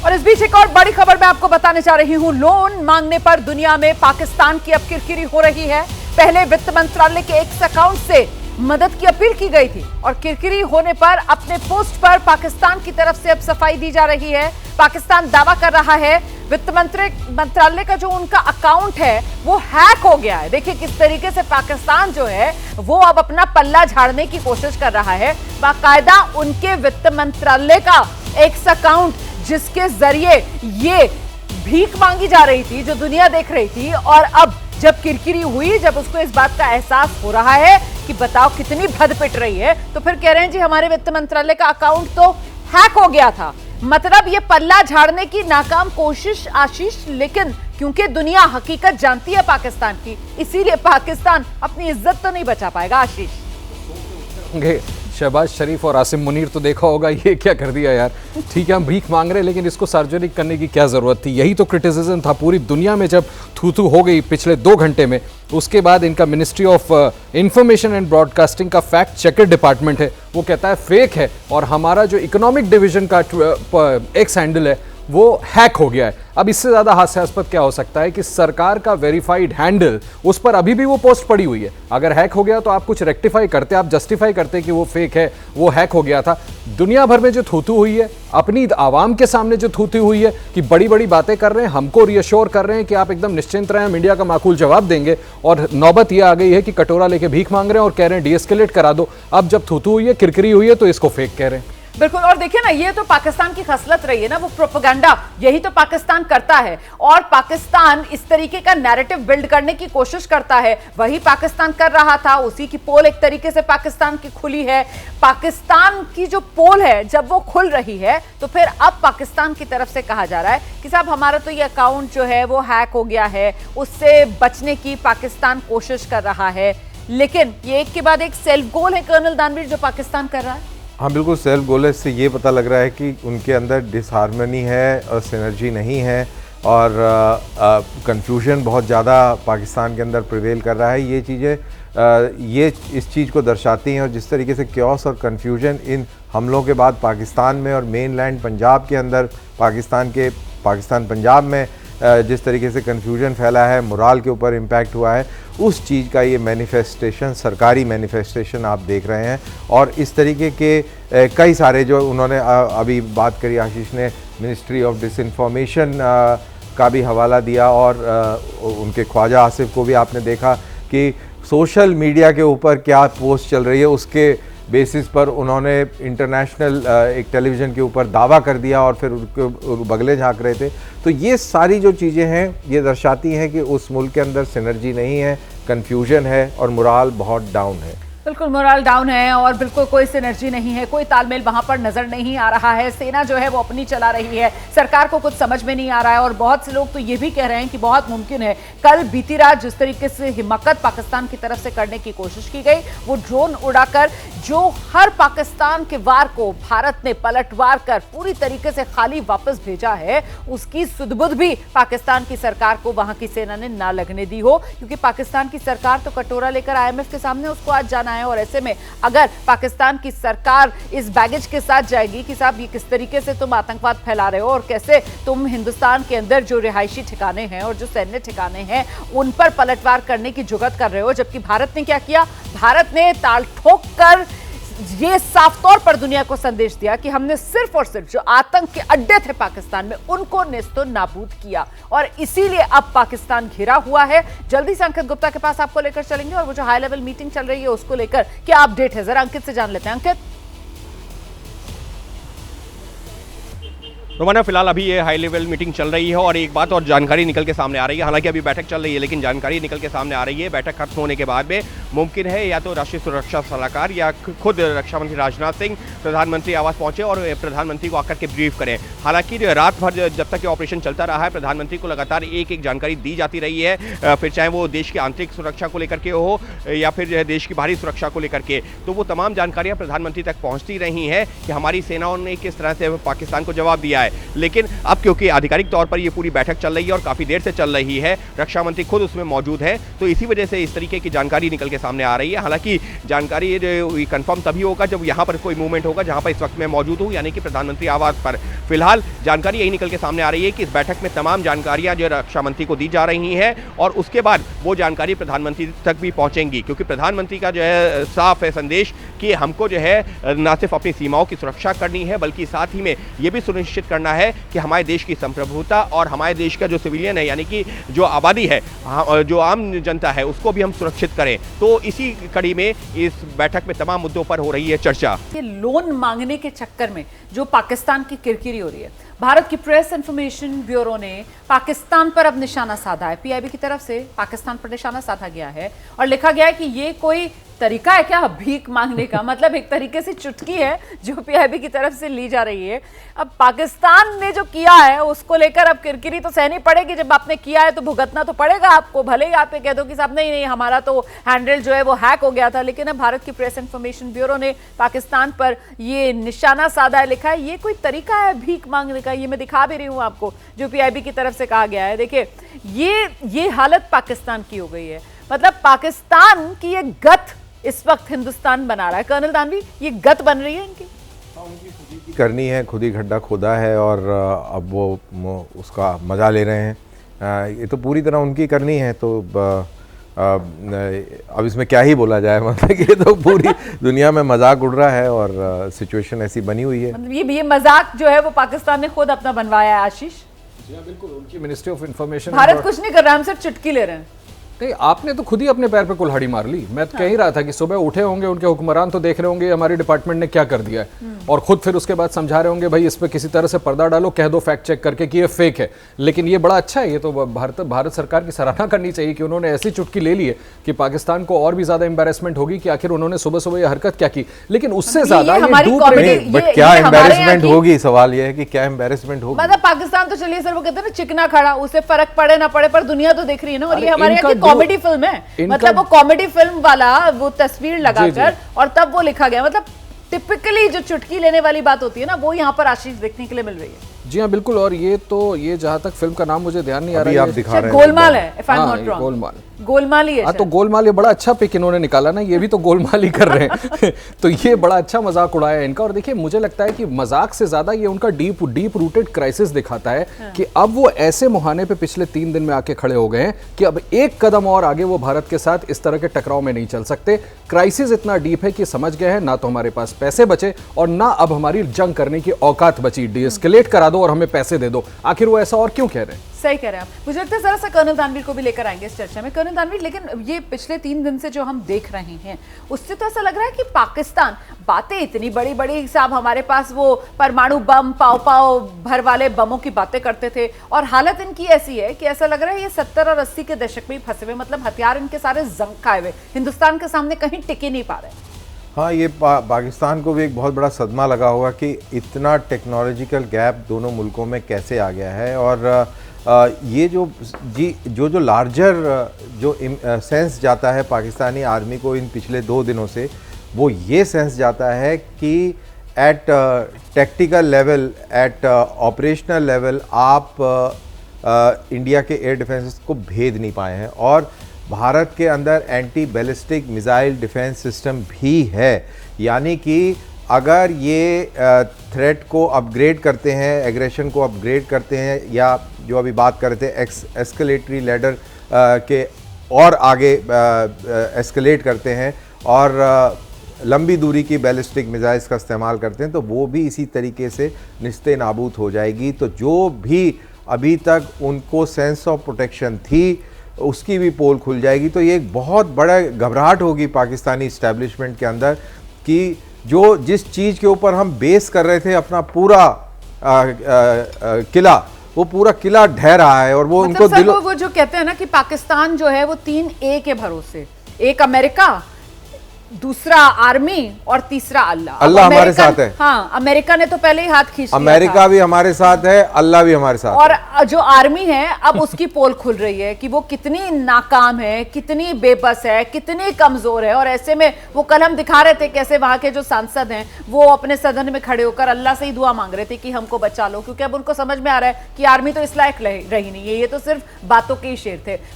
और इस बीच एक और बड़ी खबर मैं आपको बताने जा रही हूं। लोन मांगने पर दुनिया में पाकिस्तान की अब किरकिरी हो रही है। पहले वित्त मंत्रालय के एक अकाउंट से मदद की अपील की गई थी और किरकिरी होने पर अपने पोस्ट पर पाकिस्तान की तरफ से अब सफाई दी जा रही है। पाकिस्तान दावा कर रहा है वित्त मंत्रालय का जो उनका अकाउंट है वो हैक हो गया है। देखिए किस तरीके से पाकिस्तान जो है वो अब अपना पल्ला झाड़ने की कोशिश कर रहा है। बाकायदा उनके वित्त मंत्रालय का एक अकाउंट जिसके जरिए ये भीख मांगी जा रही थी, जो दुनिया देख रही थी, और अब जब किरकिरी हुई, जब उसको इस बात का एहसास हो रहा है कि बताओ कितनी भद पिट रही है, तो फिर कह रहे हैं जी हमारे वित्त मंत्रालय का अकाउंट तो हैक हो गया था। मतलब ये पल्ला झाड़ने की नाकाम कोशिश आशीष, लेकिन क्योंकि दुनिया हकीकत जानती है पाकिस्तान की, इसीलिए पाकिस्तान अपनी इज्जत तो नहीं बचा पाएगा। आशीष, शहबाज शरीफ और आसिम मुनीर तो देखा होगा ये क्या कर दिया यार। ठीक है हम भीख मांग रहे हैं लेकिन इसको सार्वजनिक करने की क्या जरूरत थी। यही तो क्रिटिसिज्म था पूरी दुनिया में जब थू हो गई पिछले 2 घंटे में। उसके बाद इनका ministry of information and broadcasting का फैक्ट चेकर डिपार्टमेंट है, वो कहता है फेक है, और हमारा जो इकोनॉमिक डिवीजन का एक्स हैंडल है वो हैक हो गया है। अब इससे ज्यादा हास्यास्पद क्या हो सकता है कि सरकार का वेरीफाइड हैंडल, उस पर अभी भी वो पोस्ट पड़ी हुई है। अगर हैक हो गया तो आप कुछ रेक्टिफाई करते, आप जस्टिफाई करते कि वो फेक है, वो हैक हो गया था। दुनिया भर में जो थूथू हुई है, अपनी आवाम के सामने जो थूथू हुई है कि बड़ी बड़ी बातें कर रहे हैं, हमको रियश्योर कर रहे हैं कि आप एकदम निश्चिंत रहें, मीडिया का माकूल जवाब देंगे, और नौबत यह आ गई है कि कटोरा लेके भीख मांग रहे हैं और कह रहे हैं डीएस्केलेट करा दो। अब जब थूथू हुई है, किरकिरी हुई है, तो इसको फेक कह रहे हैं। बिल्कुल। और देखिए ना, ये तो पाकिस्तान की खसलत रही है ना, वो प्रोपेगेंडा, यही तो पाकिस्तान करता है। और पाकिस्तान इस तरीके का नैरेटिव बिल्ड करने की कोशिश करता है, वही पाकिस्तान कर रहा था। उसी की पोल एक तरीके से पाकिस्तान की खुली है। पाकिस्तान की जो पोल है जब वो खुल रही है, तो फिर अब पाकिस्तान की तरफ से कहा जा रहा है कि साहब हमारा तो ये अकाउंट जो है वो हैक हो गया है, उससे बचने की पाकिस्तान कोशिश कर रहा है। लेकिन ये एक के बाद एक सेल्फ गोल है कर्नल दानवीर जो पाकिस्तान कर रहा है। हाँ बिल्कुल, सेल्फ गोल है। इससे ये पता लग रहा है कि उनके अंदर डिसहार्मनी है और सिनर्जी नहीं है, और कंफ्यूजन बहुत ज़्यादा पाकिस्तान के अंदर प्रिवेल कर रहा है। ये चीज़ें ये इस चीज़ को दर्शाती हैं, और जिस तरीके से क्योस और कंफ्यूजन इन हमलों के बाद पाकिस्तान में और मेनलैंड पंजाब के अंदर, पाकिस्तान पंजाब में जिस तरीके से कन्फ्यूजन फैला है, मोराल के ऊपर इम्पैक्ट हुआ है, उस चीज़ का ये मैनिफेस्टेशन, सरकारी मैनिफेस्टेशन आप देख रहे हैं। और इस तरीके के कई सारे जो उन्होंने अभी बात करी, आशीष ने मिनिस्ट्री ऑफ डिसइंफॉर्मेशन का भी हवाला दिया, और उनके ख्वाजा आसिफ को भी आपने देखा कि सोशल मीडिया के ऊपर क्या पोस्ट चल रही है, उसके बेसिस पर उन्होंने इंटरनेशनल एक टेलीविज़न के ऊपर दावा कर दिया और फिर उनको बगले झांक रहे थे। तो ये सारी जो चीज़ें हैं ये दर्शाती हैं कि उस मुल्क के अंदर सिनर्जी नहीं है, कन्फ्यूजन है और मोराल बहुत डाउन है। बिल्कुल मोरल डाउन है और बिल्कुल कोई सिनर्जी नहीं है, कोई तालमेल वहां पर नजर नहीं आ रहा है। सेना जो है वो अपनी चला रही है, सरकार को कुछ समझ में नहीं आ रहा है। और बहुत से लोग तो ये भी कह रहे हैं कि बहुत मुमकिन है कल बीती रात जिस तरीके से हिमाकत पाकिस्तान की तरफ से करने की कोशिश की गई, वो ड्रोन उड़ाकर जो हर पाकिस्तान के वार को भारत ने पलटवार कर पूरी तरीके से खाली वापस भेजा है, उसकी सुध-बुध भी पाकिस्तान की सरकार को वहां की सेना ने ना लगने दी हो। क्योंकि पाकिस्तान की सरकार तो कटोरा लेकर आईएमएफ के सामने उसको आज जाना है। और ऐसे में अगर पाकिस्तान की सरकार इस बैगेज के साथ जाएगी कि साहब ये किस तरीके से तुम आतंकवाद फैला रहे हो और कैसे तुम हिंदुस्तान के अंदर जो रिहायशी ठिकाने हैं और जो सैन्य ठिकाने हैं उन पर पलटवार करने की जुगत कर रहे हो, जबकि भारत ने क्या किया, भारत ने ताल ठोक कर ये साफ तौर पर दुनिया को संदेश दिया कि हमने सिर्फ और सिर्फ जो आतंक के अड्डे थे पाकिस्तान में उनको नेस्तो नाबूद किया। और इसीलिए अब पाकिस्तान घिरा हुआ है। जल्दी से अंकित गुप्ता के पास आपको लेकर चलेंगे और वो जो हाई लेवल मीटिंग चल रही है उसको लेकर क्या अपडेट है, जरा अंकित से जान लेते हैं। अंकित। रोमाना, फिलहाल अभी ये हाई लेवल मीटिंग चल रही है और एक बात और जानकारी निकल के सामने आ रही है। हालांकि अभी बैठक चल रही है लेकिन जानकारी निकल के सामने आ रही है बैठक खत्म होने के बाद में मुमकिन है या तो राष्ट्रीय सुरक्षा सलाहकार या खुद रक्षा मंत्री राजनाथ सिंह प्रधानमंत्री आवास पहुंचे और प्रधानमंत्री को आकर के ब्रीफ करें। हालांकि रात भर जब तक ये ऑपरेशन चलता रहा है प्रधानमंत्री को लगातार एक एक जानकारी दी जाती रही है, फिर चाहे वो देश की आंतरिक सुरक्षा को लेकर के हो या फिर देश की बाहरी सुरक्षा को लेकर के, तो वो तमाम जानकारियां प्रधानमंत्री तक पहुंचती रही हैं कि हमारी सेनाओं ने किस तरह से पाकिस्तान को जवाब दिया है। लेकिन अब क्योंकि आधिकारिक तौर पर ये पूरी बैठक चल रही है और काफी देर से चल रही है, रक्षा मंत्री खुद उसमें मौजूद है, तो इसी वजह से इस तरीके की जानकारी निकल के सामने आ रही है। हालांकि जानकारी कंफर्म तभी होगा जब यहाँ पर कोई मूवमेंट होगा जहाँ पर इस वक्त मैं मौजूद हूँ, यानी कि प्रधानमंत्री आवास पर। फिलहाल जानकारी यही निकल के सामने आ रही है कि इस बैठक में तमाम जानकारियाँ जो रक्षा मंत्री को दी जा रही हैं और उसके बाद वो जानकारी प्रधानमंत्री तक भी पहुँचेंगी, क्योंकि प्रधानमंत्री का जो है साफ है संदेश कि हमको जो है न सिर्फ अपनी सीमाओं की सुरक्षा करनी है बल्कि साथ ही में ये भी सुनिश्चित करना है कि हमारे देश की संप्रभुता और हमारे देश का जो सिविलियन है, यानी कि जो आबादी है, जो आम जनता है, उसको भी हम सुरक्षित करें। तो इसी कड़ी में इस बैठक में तमाम मुद्दों पर हो रही है चर्चा। ये लोन मांगने के चक्कर में जो पाकिस्तान की किरकिरी हो रही है, भारत की प्रेस इंफॉर्मेशन ब्यूरो ने पाकिस्तान पर अब निशाना साधा है। पीआईबी की तरफ से पाकिस्तान पर निशाना साधा गया है और लिखा गया है कि ये कोई तरीका है क्या भीख मांगने का, मतलब एक तरीके से चुटकी है जो पीआईबी की तरफ से ली जा रही है। अब पाकिस्तान ने जो किया है उसको लेकर अब किरकिरी तो सहनी पड़ेगी। जब आपने किया है तो भुगतना तो पड़ेगा आपको, भले ही आप ये कह दो कि साहब नहीं हमारा तो हैंडल जो है वो हैक हो गया था, लेकिन अब भारत की प्रेस इंफॉर्मेशन ब्यूरो ने पाकिस्तान पर ये निशाना साधा है। लिखा है ये कोई तरीका है भीख मांगने का, ये मैं दिखा भी रही हूं आपको जो पीआईबी की तरफ से कहा गया है। देखिए ये हालत पाकिस्तान की हो गई है, मतलब पाकिस्तान की ये गत इस वक्त हिंदुस्तान बना रहा है। कर्नल दानवी, ये गत बन रही है इनकी, करनी है, खुद ही गड्ढा खोदा है और अब वो उसका मजा ले रहे हैं। ये तो पूरी तरह उनकी करनी है, तो अब इसमें क्या ही बोला जाए, मतलब ये तो पूरी दुनिया में मजाक उड़ रहा है और सिचुएशन ऐसी बनी हुई है। मतलब ये मजाक जो है वो पाकिस्तान ने खुद अपना बनवाया है। आशीष जी हाँ, बिल्कुल, उनकी मिनिस्ट्री ऑफ इंफॉर्मेशन। भारत कुछ नहीं कर रहा, हम सिर्फ चुटकी ले रहे हैं। नहीं, आपने तो खुद ही अपने पैर पे कुल्हाड़ी मार ली। मैं तो कह ही रहा था कि सुबह उठे होंगे उनके हुक्मरान तो देख रहे होंगे हमारे डिपार्टमेंट ने क्या कर दिया है, और खुद फिर उसके बाद समझा रहे होंगे भाई इस पे किसी तरह से पर्दा डालो, कह दो फैक्ट चेक करके कि ये फेक है। लेकिन ये बड़ा अच्छा है, ये तो भारत सरकार की सराहना करनी चाहिए कि उन्होंने ऐसी चुटकी ले ली है कि पाकिस्तान को और भी ज्यादा एम्बेरसमेंट होगी कि आखिर उन्होंने सुबह सुबह ये हरकत क्या की। लेकिन उससे ज्यादा बट क्या एम्बेरसमेंट होगी, सवाल ये है कि क्या एम्बेरसमेंट होगी। मतलब पाकिस्तान तो चलिए सर वो कहते हैं ना चिकना खड़ा, उसे फर्क पड़े ना पड़े पर दुनिया तो देख रही है ना, और ये हमारे यहाँ की कॉमेडी फिल्म है, मतलब वो कॉमेडी फिल्म वाला वो तस्वीर लगाकर और तब वो लिखा गया। मतलब टिपिकली जो चुटकी लेने वाली बात होती है ना, वो यहाँ पर आशीष देखने के लिए मिल रही है। जी हाँ बिल्कुल, और ये जहाँ तक फिल्म का नाम मुझे ध्यान नहीं आ रहा है, आप दिखा रहे हैं गोलमाल है, if I am not wrong, गोलमाल ही है। हाँ तो गोलमाल, ये बड़ा अच्छा पिक इन्होंने निकाला ना, ये भी तो गोलमाल ही कर रहे हैं तो ये बड़ा अच्छा मजाक उड़ाया है इनका। और देखिए मुझे लगता है कि मजाक से ज्यादा ये उनका डीप रूटेड क्राइसिस दिखाता है कि अब वो ऐसे मुहाने पे पिछले 3 दिन में आके खड़े हो गए हैं कि अब एक कदम और आगे वो भारत के साथ इस तरह के टकराव में नहीं चल सकते। क्राइसिस इतना डीप है कि समझ गए हैं ना तो हमारे पास पैसे बचे और ना अब हमारी जंग करने की औकात बची। डीएस्केलेट करा दो और हमें पैसे दे दो। आखिर वो ऐसा और क्यों कह रहे हैं? सही कह रहे हैं आप। मुझे लगता है जरा सा कर्नल दानवीर को भी लेकर आएंगे इस चर्चा में। कर्नल दानवीर, लेकिन ये पिछले 3 दिन से जो हम देख रहे हैं उससे तो ऐसा लग रहा है कि पाकिस्तान बातें इतनी बड़ी बड़ी, साहब हमारे पास वो परमाणु बम पाव भर वाले बमों की बातें करते थे, और हालत इनकी ऐसी है कि ऐसा लग रहा है ये 70 और 80 के दशक में फंसे हुए, मतलब हथियार इनके सारे जंग खाए हुए, हिंदुस्तान के सामने कहीं टिके नहीं पा रहे। हाँ, ये पाकिस्तान को भी एक बहुत बड़ा सदमा लगा होगा कि इतना टेक्नोलॉजिकल गैप दोनों मुल्कों में कैसे आ गया है। और ये जो लार्जर जो सेंस जाता है पाकिस्तानी आर्मी को इन पिछले 2 दिनों से, वो ये सेंस जाता है कि at tactical level, at operational level आप इंडिया के एयर डिफेंस को भेद नहीं पाए हैं। और भारत के अंदर anti ballistic missile defence system भी है, यानी कि अगर ये थ्रेट को अपग्रेड करते हैं, एग्रेशन को अपग्रेड करते हैं, या जो अभी बात कर रहे थे एस्केलेटरी लैडर के और आगे एस्केलेट करते हैं और लंबी दूरी की बैलिस्टिक मिसाइल्स का इस्तेमाल करते हैं, तो वो भी इसी तरीके से निस्ते नाबूद हो जाएगी। तो जो भी अभी तक उनको सेंस ऑफ प्रोटेक्शन थी उसकी भी पोल खुल जाएगी। तो ये एक बहुत बड़ा घबराहट होगी पाकिस्तानी इस्टेब्लिशमेंट के अंदर कि जिस चीज़ के ऊपर हम बेस कर रहे थे अपना पूरा किला, वो पूरा किला ढह रहा है। और वो मतलब उनको वो जो कहते हैं ना कि पाकिस्तान जो है वो 3 A के भरोसे, एक अमेरिका, दूसरा आर्मी और तीसरा अल्लाह। अल्लाह हमारे साथ है। हाँ, अमेरिका ने तो पहले ही हाथ खींच लिया, अमेरिका भी हमारे साथ है, अल्लाह भी हमारे साथ और जो आर्मी है अब उसकी पोल खुल रही है कि वो कितनी नाकाम है, कितनी बेबस है, कितनी कमजोर है। और ऐसे में वो कल हम दिखा रहे थे कैसे वहां के जो सांसद हैं वो अपने सदन में खड़े होकर अल्लाह से ही दुआ मांग रहे थे कि हमको बचा लो, क्योंकि अब उनको समझ में आ रहा है कि आर्मी तो इस लायक रही नहीं है, ये तो सिर्फ बातों के ही शेर थे।